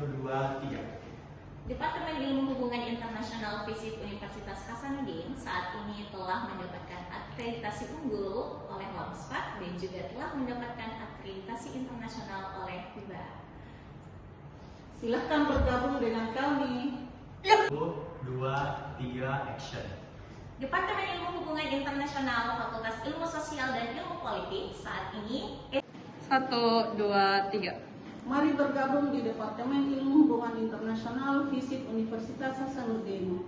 2, 3. Departemen Ilmu Hubungan Internasional FISIP Universitas Hasanuddin saat ini telah mendapatkan akreditasi unggul oleh LAMSPAT dan juga telah mendapatkan akreditasi internasional oleh FIBA. Silahkan bergabung dengan kami. 1, 2, 3, action. Departemen Ilmu Hubungan Internasional Fakultas Ilmu Sosial dan Ilmu Politik saat ini 1, 2, 3. Mari bergabung di Departemen Ilmu Hubungan Internasional FISIP Universitas Hasanuddin.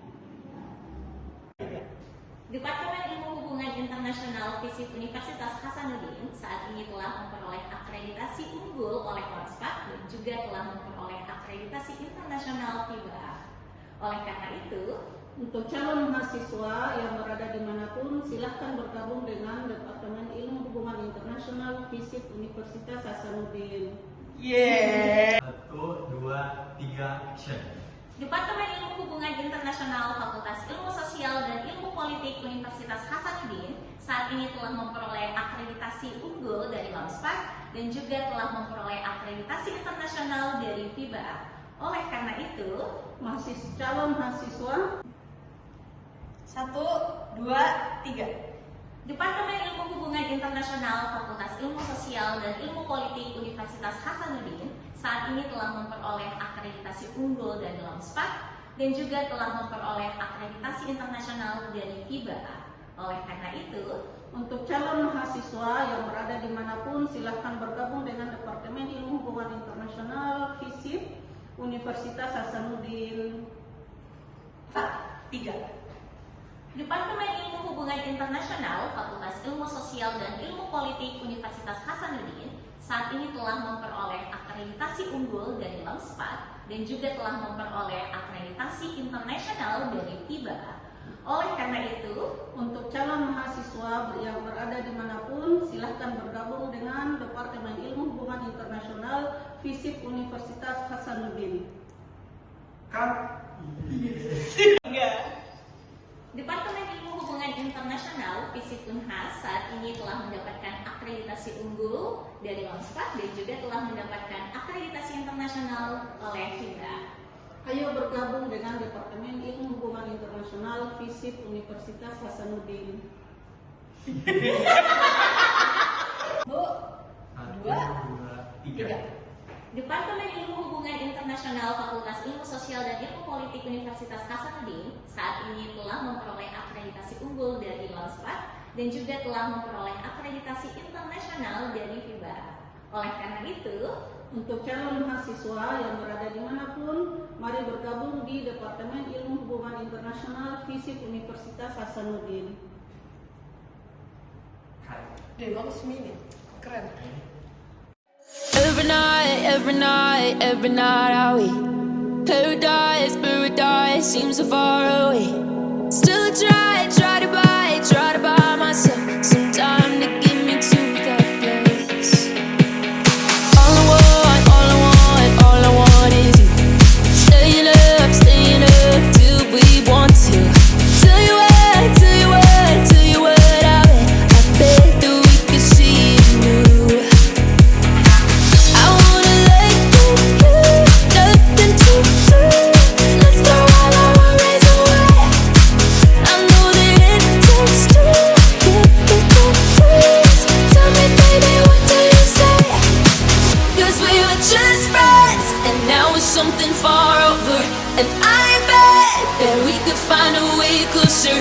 Departemen Ilmu Hubungan Internasional FISIP Universitas Hasanuddin saat ini telah memperoleh akreditasi unggul oleh LAMSPAT dan juga telah memperoleh akreditasi internasional FIBA. Oleh karena itu, Untuk calon mahasiswa yang berada dimanapun, silahkan bergabung dengan Departemen Ilmu Hubungan Internasional FISIP Universitas Hasanuddin. 1, 2, 3, action. Departemen Ilmu Hubungan Internasional Fakultas Ilmu Sosial dan Ilmu Politik Universitas Hasanuddin saat ini telah memperoleh akreditasi unggul dari LAMSPAT dan juga telah memperoleh akreditasi internasional dari FIBA. Oleh karena itu, Calon mahasiswa 1, 2, 3. Departemen Ilmu Hubungan Internasional Fakultas Ilmu Sosial dan Ilmu Politik Universitas Hasanuddin saat ini telah memperoleh akreditasi unggul dari LAMSPAT dan juga telah memperoleh akreditasi internasional dari FIBA. Oleh karena itu, untuk calon mahasiswa yang berada dimanapun, silahkan bergabung dengan Departemen Ilmu Hubungan Internasional FISIP Universitas Hasanuddin. 3. Departemen Ilmu Hubungan Internasional Fakultas Ilmu Sosial dan Ilmu Politik Universitas Hasanuddin saat ini telah memperoleh akreditasi unggul dari LAMSPAT dan juga telah memperoleh akreditasi internasional dari FIBA. Oleh karena itu, Untuk calon mahasiswa yang berada dimanapun, silahkan bergabung dengan Departemen Ilmu Hubungan Internasional FISIP Universitas Hasanuddin. Departemen Ilmu Hubungan Internasional FISIP Unhas saat ini telah mendapatkan akreditasi unggul dari LAMSPAT dan juga telah mendapatkan akreditasi internasional oleh FIBA. Ayo bergabung dengan Departemen Ilmu Hubungan Internasional FISIP Universitas Hasanuddin. 1, 1, 2, 3. Departemen Ilmu Hubungan Internasional Fakultas Ilmu Sosial dan Ilmu Politik Universitas Hasanuddin saat ini telah memperoleh akreditasi unggul dari LAMSPAT dan juga telah memperoleh akreditasi internasional dari FIBA. Oleh karena itu, Untuk calon mahasiswa yang berada dimanapun, mari bergabung di Departemen Ilmu Hubungan Internasional FISIP Universitas Hasanuddin. bagus ini. Keren. Every night are we paradise seems so far away. Still try to buy myself some time to get me to that place. All I want is you. Staying up till we want to. Tell you what, I bet that we could see it new. I wanna let you, nothing to do. Let's throw all our worries away. I know that it takes two to get the truth. Tell me, baby, what do you say? 'Cause we were just friends, and now we're something far over. And I bet that we could find a way closer.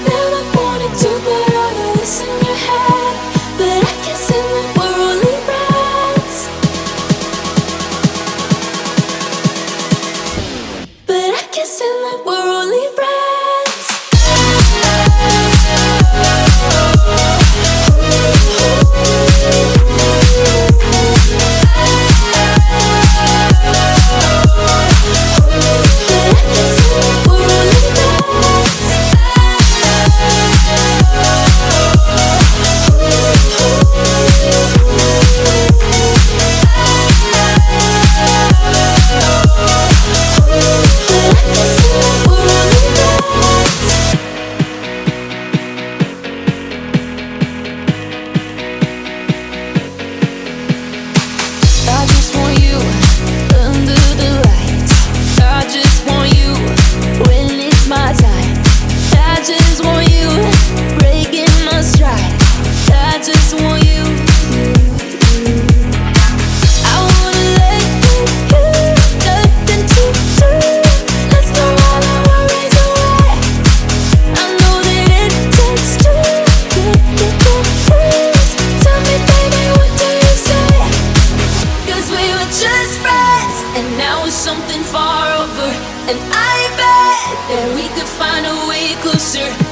Never wanted to put all of this in your head, but I can't say that we're only friends. But I can't say that we're only friends. But I can't say that we're only friends. closer.